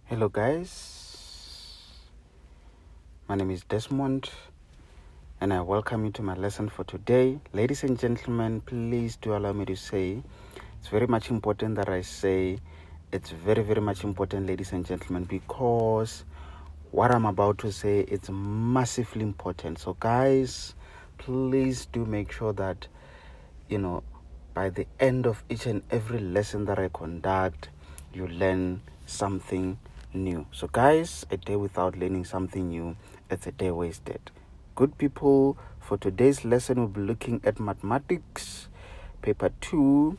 Hello guys, my name is Desmond and I welcome you to my lesson for today. Ladies and gentlemen, please do allow me to say it's very much important that I say it's very much important, ladies and gentlemen, because what I'm about to say it's massively important. So guys, please do make sure that by the end of each and every lesson that I conduct, you learn something new. So guys, a day without learning something new, it's a day wasted. Good people, for today's lesson we'll be looking at mathematics, paper 2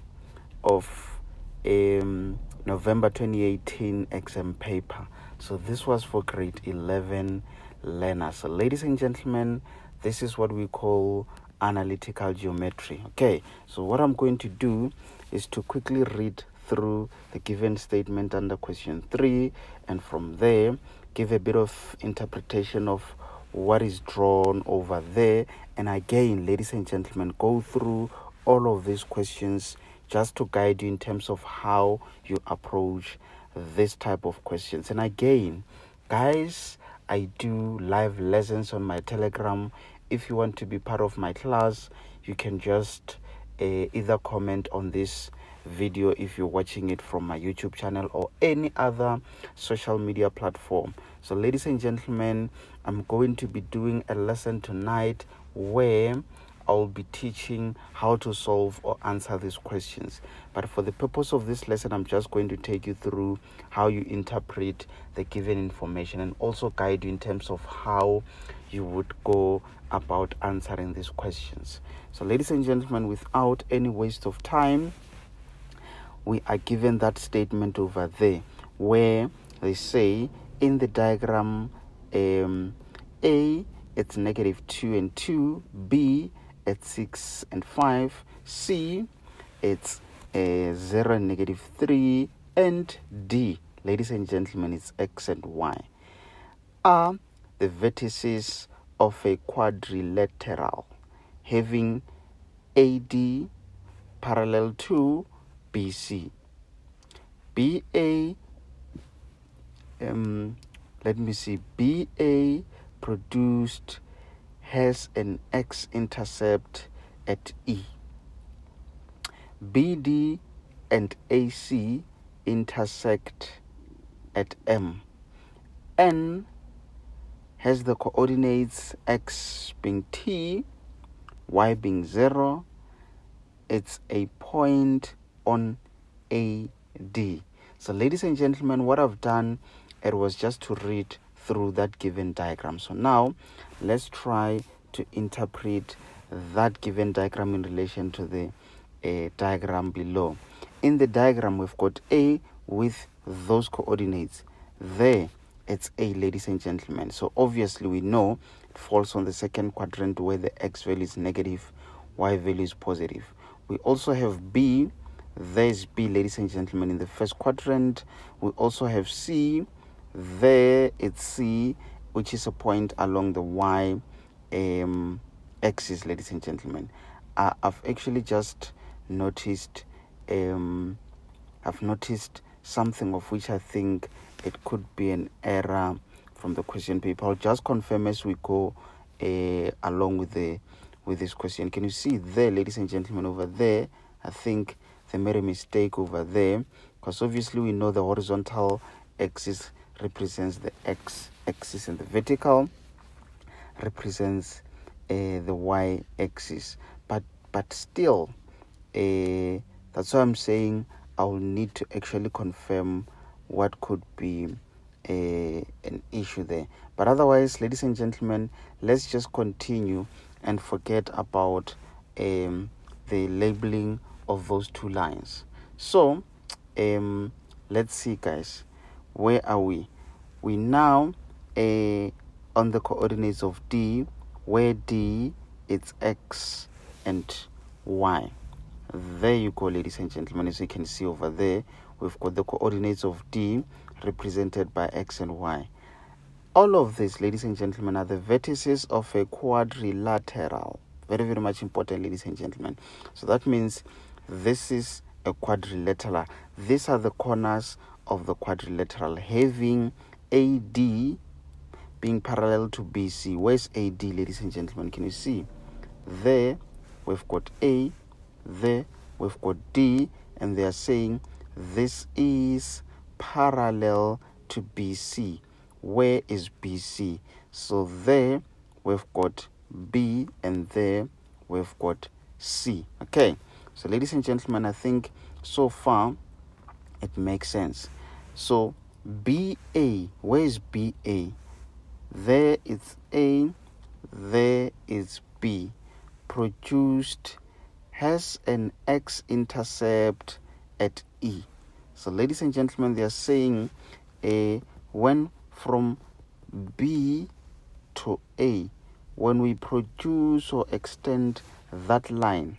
of November 2018 exam paper. So this was for grade 11 learners. So ladies and gentlemen, this is what we call analytical geometry. Okay, so what I'm going to do is to quickly read through the given statement under question 3, and from there give a bit of interpretation of what is drawn over there, and again, ladies and gentlemen, go through all of these questions just to guide you in terms of how you approach this type of questions. And again, guys, I do live lessons on my Telegram. If you want to be part of my class, you can just either comment on this video if you're watching it from my YouTube channel or any other social media platform. So ladies and gentlemen, I'm going to be doing a lesson tonight where I'll be teaching how to solve or answer these questions. But for the purpose of this lesson, I'm just going to take you through how you interpret the given information and also guide you in terms of how you would go about answering these questions. So ladies and gentlemen, without any waste of time, we are given that statement over there where they say in the diagram A, it's -2 and 2, B, it's 6 and 5, C, it's 0 and -3, and D, ladies and gentlemen, it's X and Y, are the vertices of a quadrilateral having AD parallel to BC. BA, BA produced has an x-intercept at E. BD and AC intersect at M. N has the coordinates x being T, y being 0. It's a point on AD. So ladies and gentlemen, what I've done, it was just to read through that given diagram. So now let's try to interpret that given diagram in relation to the diagram below. In the diagram, we've got A with those coordinates. There, it's A, ladies and gentlemen. So obviously we know it falls on the second quadrant where the x value is negative, y value is positive. We also have B. There's B, ladies and gentlemen, in the first quadrant. We also have C. There it's C, which is a point along the y axis, ladies and gentlemen. I've actually just noticed something of which I think it could be an error from the question paper. I'll just confirm as we go along with this question. Can you see there, ladies and gentlemen, over there? I think they made a mistake over there, because obviously we know the horizontal axis represents the x-axis and the vertical represents the y-axis. But still, that's why I'm saying I'll need to actually confirm what could be an issue there. But otherwise, ladies and gentlemen, let's just continue and forget about the labeling of those two lines. So let's see, guys, where are we? We now on the coordinates of D, where D it's x and y. There you go, ladies and gentlemen. As you can see over there, we've got the coordinates of D represented by x and y. All of this, ladies and gentlemen, are the vertices of a quadrilateral. Very much important, ladies and gentlemen. So that means this is a quadrilateral. These are the corners of the quadrilateral, having AD being parallel to BC. Where's AD, ladies and gentlemen? Can you see? There we've got A, there we've got D, and they are saying this is parallel to BC. Where is BC? So there we've got B, and there we've got C. Okay, so ladies and gentlemen, I think so far it makes sense. So BA, where is BA? There is A, there is B. Produced has an x-intercept at E. So ladies and gentlemen, they are saying when from B to A, when we produce or extend that line,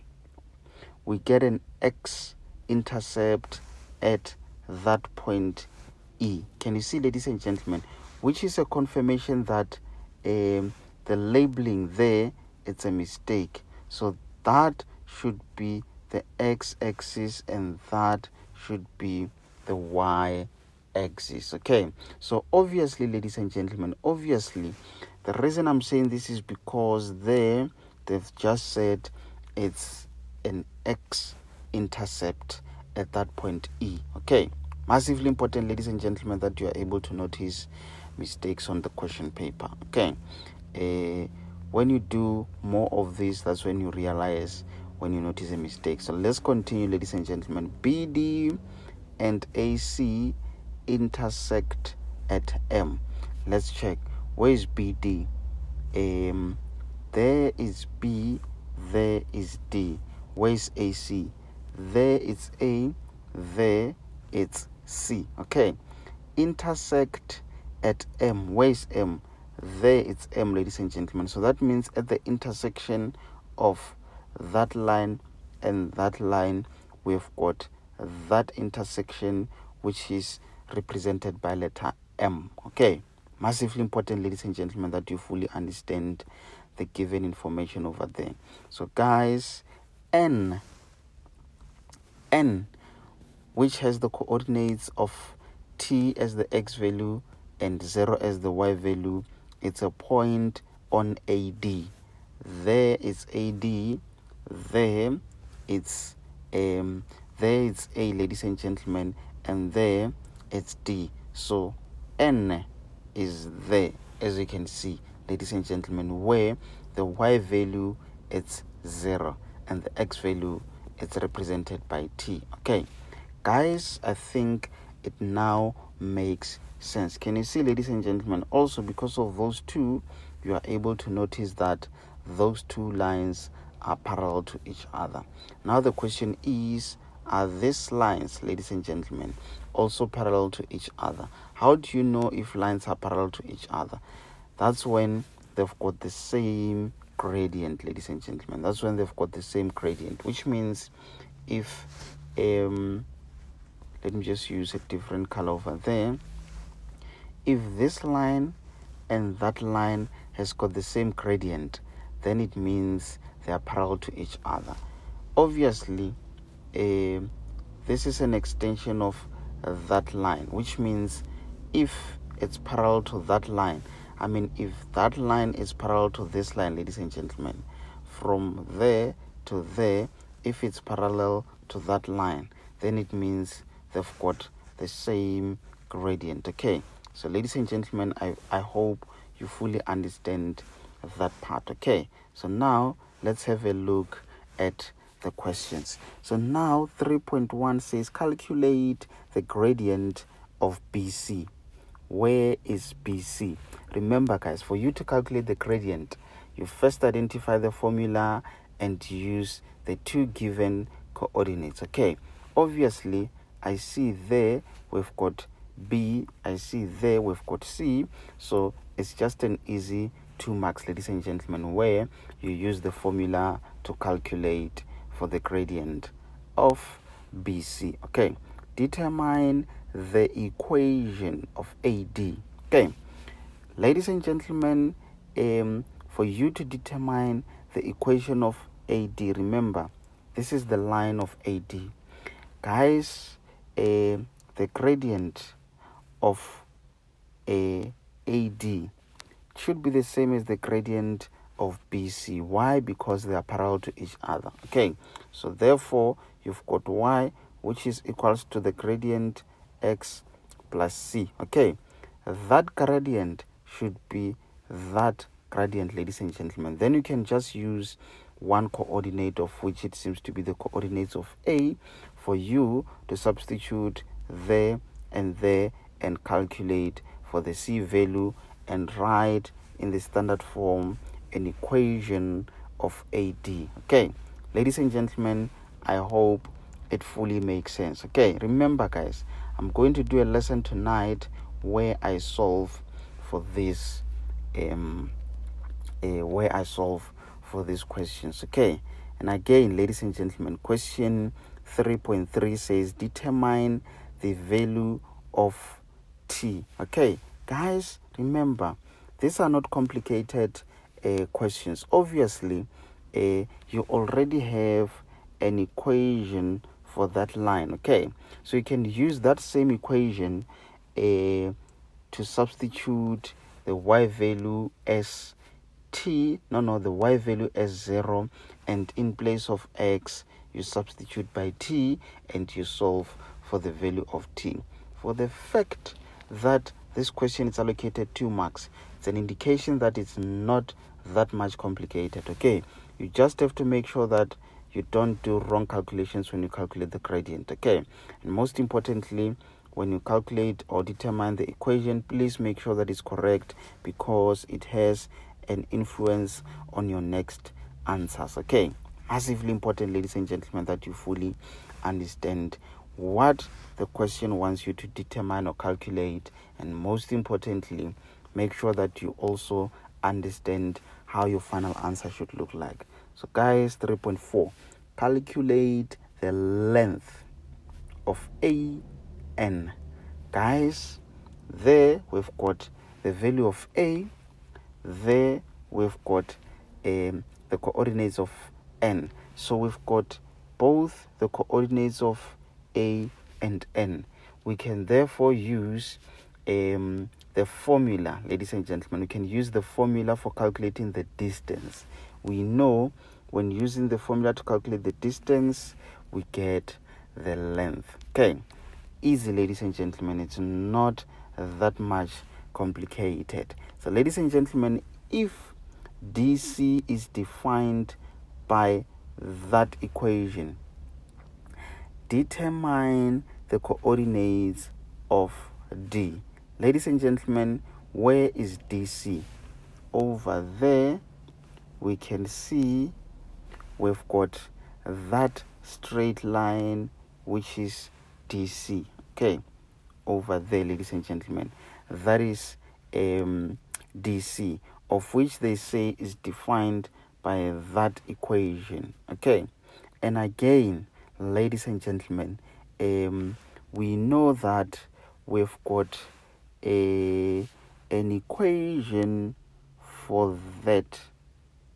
we get an x-intercept at that point E. Can you see, ladies and gentlemen? Which is a confirmation that the labeling there, it's a mistake. So that should be the x-axis and that should be the y-axis. Okay, so obviously, ladies and gentlemen, obviously the reason I'm saying this is because there they've just said it's an x-intercept at that point E. Okay, massively important, ladies and gentlemen, that you are able to notice mistakes on the question paper. Okay, when you do more of this, that's when you realize when you notice a mistake. So let's continue, ladies and gentlemen. BD and AC intersect at M. Let's check. Where is BD? There is B, there is D. Where is AC? There is A, there it's C. Okay, intersect at M. Where is M? There it's M, ladies and gentlemen. So that means at the intersection of that line and that line, we've got that intersection which is represented by letter M. Okay, massively important, ladies and gentlemen, that you fully understand the given information over there. So guys, N, which has the coordinates of T as the X value and 0 as the Y value, it's a point on AD. There is AD, there it's A, ladies and gentlemen, and there it's D. So N is there, as you can see, ladies and gentlemen, where the Y value it's 0 and the X value it's represented by T. Okay, guys, I think it now makes sense. Can you see, ladies and gentlemen? Also, because of those two, you are able to notice that those two lines are parallel to each other. Now the question is, are these lines, ladies and gentlemen, also parallel to each other? How do you know if lines are parallel to each other? That's when they've got the same gradient, ladies and gentlemen. That's when they've got the same gradient, which means if let me just use a different color over there. If this line and that line has got the same gradient, then it means they are parallel to each other. Obviously, this is an extension of that line, which means if it's parallel to that line, I mean, if that line is parallel to this line, ladies and gentlemen, from there to there, if it's parallel to that line, then it means they've got the same gradient. Okay, so ladies and gentlemen, I hope you fully understand that part. Okay, so now let's have a look at the questions. So now 3.1 says calculate the gradient of BC. Where is BC? Remember, guys, for you to calculate the gradient, you first identify the formula and use the two given coordinates. Okay, obviously I see there we've got B, I see there we've got C, so it's just an easy 2 marks, ladies and gentlemen, where you use the formula to calculate for the gradient of BC. Okay, determine the equation of AD. Okay, ladies and gentlemen, for you to determine the equation of AD, remember, this is the line of AD. Guys, the the gradient of a AD should be the same as the gradient of BC. Why? Because they are parallel to each other. Okay, so therefore you've got y, which is equals to the gradient x plus c. Okay, that gradient should be that gradient, ladies and gentlemen. Then you can just use one coordinate, of which it seems to be the coordinates of A, for you to substitute there and calculate for the C value and write in the standard form an equation of AD. Okay, ladies and gentlemen, I hope it fully makes sense. Okay, remember guys, I'm going to do a lesson tonight where I solve for this where I solve for these questions. Okay, and again, ladies and gentlemen, question 3.3 says determine the value of t. Okay, guys, remember, these are not complicated questions. Obviously, you already have an equation for that line. Okay, so you can use that same equation to substitute the y value as the y value as 0, and in place of x you substitute by t and you solve for the value of t. For the fact that this question is allocated 2 marks, it's an indication that it's not that much complicated. Okay, you just have to make sure that you don't do wrong calculations when you calculate the gradient. Okay, and most importantly, when you calculate or determine the equation, please make sure that it's correct, because it has an influence on your next answers. Okay, massively important, ladies and gentlemen, that you fully understand what the question wants you to determine or calculate, and most importantly, make sure that you also understand how your final answer should look like. So guys, 3.4, calculate the length of AN. Guys, there we've got the value of A, there we've got the coordinates of n. So we've got both the coordinates of A and n. We can therefore use the formula, ladies and gentlemen. We can use the formula for calculating the distance. We know when using the formula to calculate the distance, we get the length. Okay, easy, ladies and gentlemen. It's not that much complicated. So ladies and gentlemen, if DC is defined by that equation, determine the coordinates of D. Ladies and gentlemen, where is DC? Over there we can see we've got that straight line, which is DC. Okay, over there, ladies and gentlemen, that is DC, of which they say is defined by that equation. Okay, and again, ladies and gentlemen, we know that we've got an equation for that,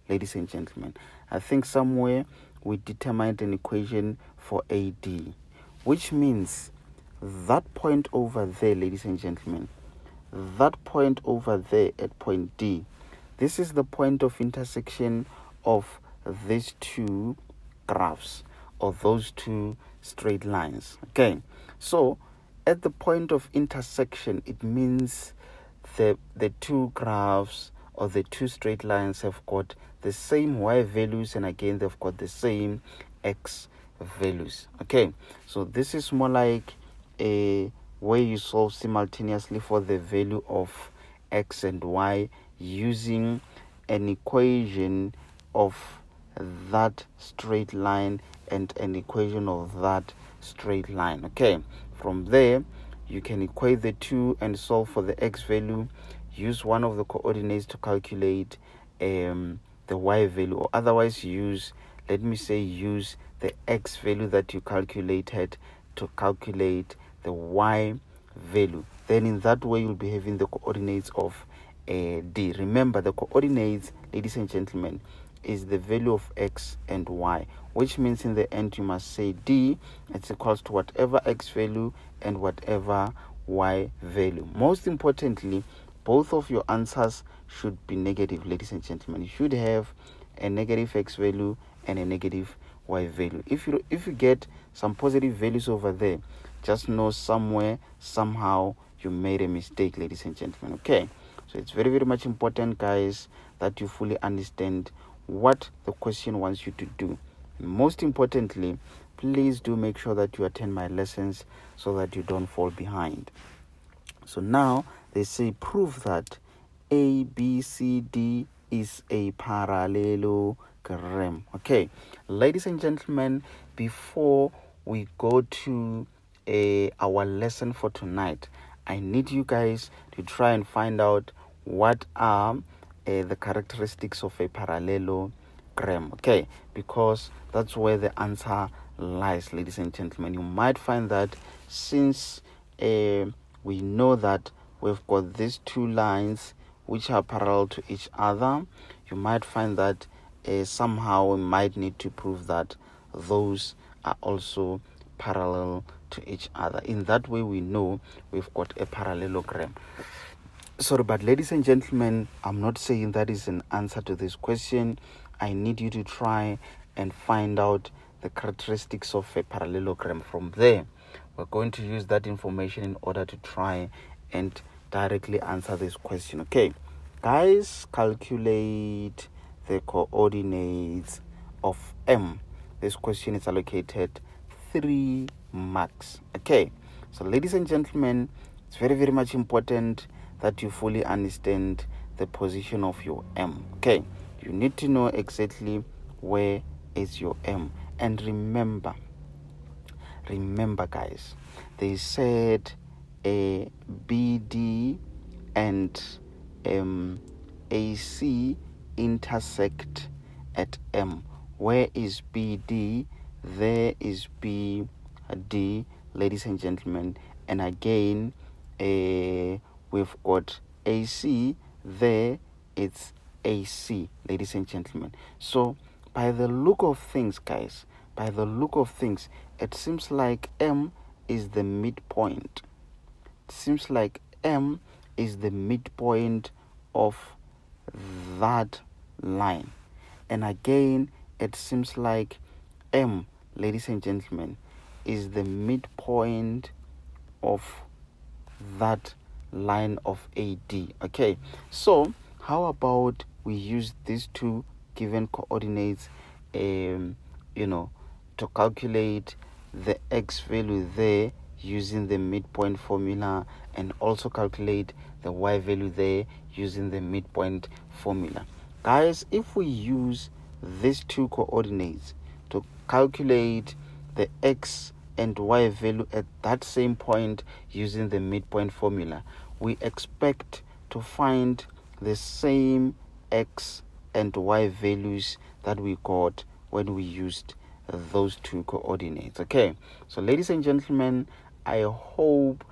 ladies and gentlemen. I think somewhere we determined an equation for AD, which means that point over there, ladies and gentlemen, that point over there at point D, this is the point of intersection of these two graphs, or those two straight lines. Okay, so at the point of intersection, it means the two graphs or the two straight lines have got the same y values, and again they've got the same x values. Okay, so this is more like a where you solve simultaneously for the value of x and y using an equation of that straight line and an equation of that straight line. Okay, from there you can equate the two and solve for the x value. Use one of the coordinates to calculate the y value, or otherwise use the x value that you calculated to calculate the y value. Then in that way you'll be having the coordinates of D. Remember, the coordinates, ladies and gentlemen, is the value of x and y, which means in the end you must say d it's equals to whatever x value and whatever y value. Most importantly, both of your answers should be negative, ladies and gentlemen. You should have a negative x value and a negative y value. If you get some positive values over there, just know somewhere, somehow, you made a mistake, ladies and gentlemen. Okay, so it's very, very much important, guys, that you fully understand what the question wants you to do. Most importantly, please do make sure that you attend my lessons so that you don't fall behind. So now they say prove that ABCD is a parallelogram. Okay, ladies and gentlemen, before we go to our lesson for tonight, I need you guys to try and find out what are the characteristics of a parallelogram. Okay, because that's where the answer lies, ladies and gentlemen. You might find that since we know that we've got these two lines which are parallel to each other, you might find that somehow we might need to prove that those are also parallel to each other. In that way, we know we've got a parallelogram. Sorry, but ladies and gentlemen, I'm not saying that is an answer to this question. I need you to try and find out the characteristics of a parallelogram. From there, we're going to use that information in order to try and directly answer this question. Okay, guys, calculate the coordinates of M. This question is allocated 3 marks. Okay, so ladies and gentlemen, it's very, very much important that you fully understand the position of your M. Okay, you need to know exactly where is your M. And remember guys, they said a BD and AC intersect at M. Where is BD? There is BD, ladies and gentlemen. And again, we've got AC, there it's AC, ladies and gentlemen. So by the look of things, guys, it seems like M is the midpoint. It seems like M is the midpoint of that line. And again, it seems like M, ladies and gentlemen, is the midpoint of that line of AD. Okay, so how about we use these two given coordinates to calculate the x value there using the midpoint formula, and also calculate the y value there using the midpoint formula. Guys, if we use these two coordinates to calculate the x and y value at that same point using the midpoint formula, we expect to find the same x and y values that we got when we used those two coordinates. Okay, so ladies and gentlemen, I hope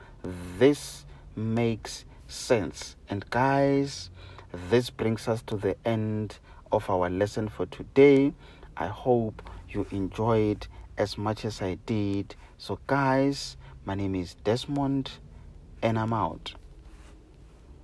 this makes sense. And guys, this brings us to the end of our lesson for today. I hope you enjoyed as much as I did. So guys, my name is Desmond and I'm out.